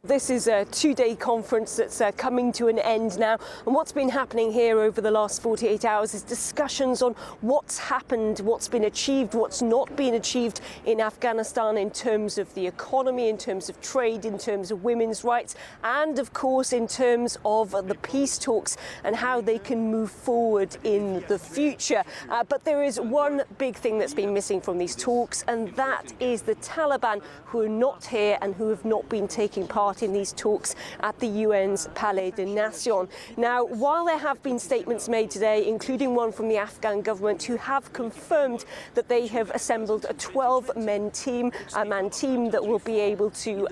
This is a two-day conference that's coming to an end now, and what's been happening here over the last 48 hours is discussions on what's happened, what's been achieved, what's not been achieved in Afghanistan in terms of the economy, in terms of trade, in terms of women's rights, and of course in terms of the peace talks and how they can move forward in the future. But there is one big thing that's been missing from these talks, and that is the Taliban, who are not here and who have not been taking part in these talks at the UN's Palais des Nations. Now, while there have been statements made today, including one from the Afghan government, who have confirmed that they have assembled a 12-man team that will be able to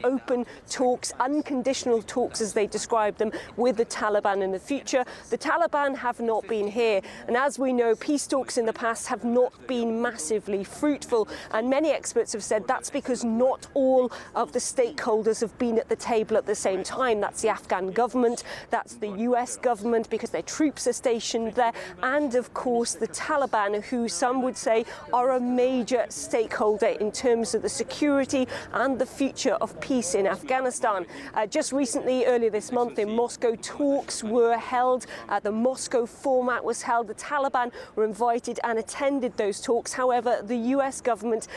open talks, unconditional talks as they describe them, with the Taliban in the future. The Taliban have not been here, and as we know, peace talks in the past have not been massively fruitful, and many experts have said that's because not all of the stakeholders have been at the table at the same time. That's the Afghan government, that's the US government because their troops are stationed there, and of course the Taliban, who some would say are a major stakeholder in terms of the security and the future of peace in Afghanistan. Just recently, earlier this month in Moscow, talks were held. The Moscow format was held. The Taliban were invited and attended those talks. However, the US government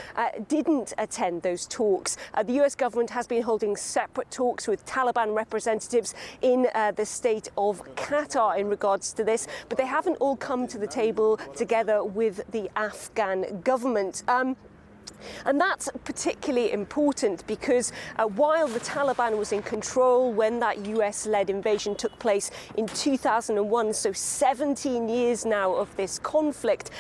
didn't attend those talks. The US government has been holding separate talks with Taliban representatives in the state of Qatar in regards to this, but they haven't all come to the table together with the Afghan government. And that's particularly important because while the Taliban was in control when that US-led invasion took place in 2001, so 17 years now of this conflict,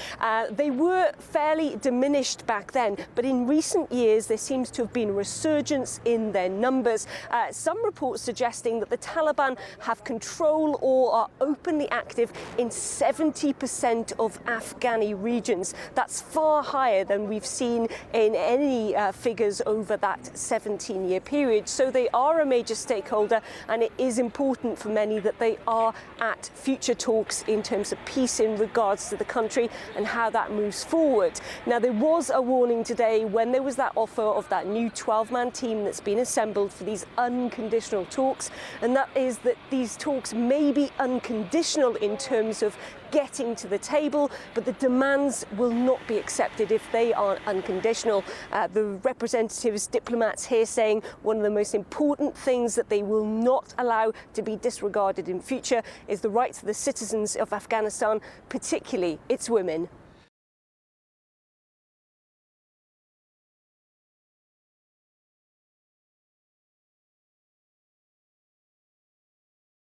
they were fairly diminished back then. But in recent years, there seems to have been a resurgence in their numbers. Some reports suggesting that the Taliban have control or are openly active in 70% of Afghani regions. That's far higher than we've seen in any figures over that 17-year period. So they are a major stakeholder, and it is important for many that they are at future talks in terms of peace in regards to the country and how that moves forward. Now, there was a warning today when there was that offer of that new 12-man team that's been assembled for these unconditional talks, and that is that these talks may be unconditional in terms of getting to the table, but the demands will not be accepted if they are unconditional. The representatives, diplomats here saying one of the most important things that they will not allow to be disregarded in future is the rights of the citizens of Afghanistan, particularly its women.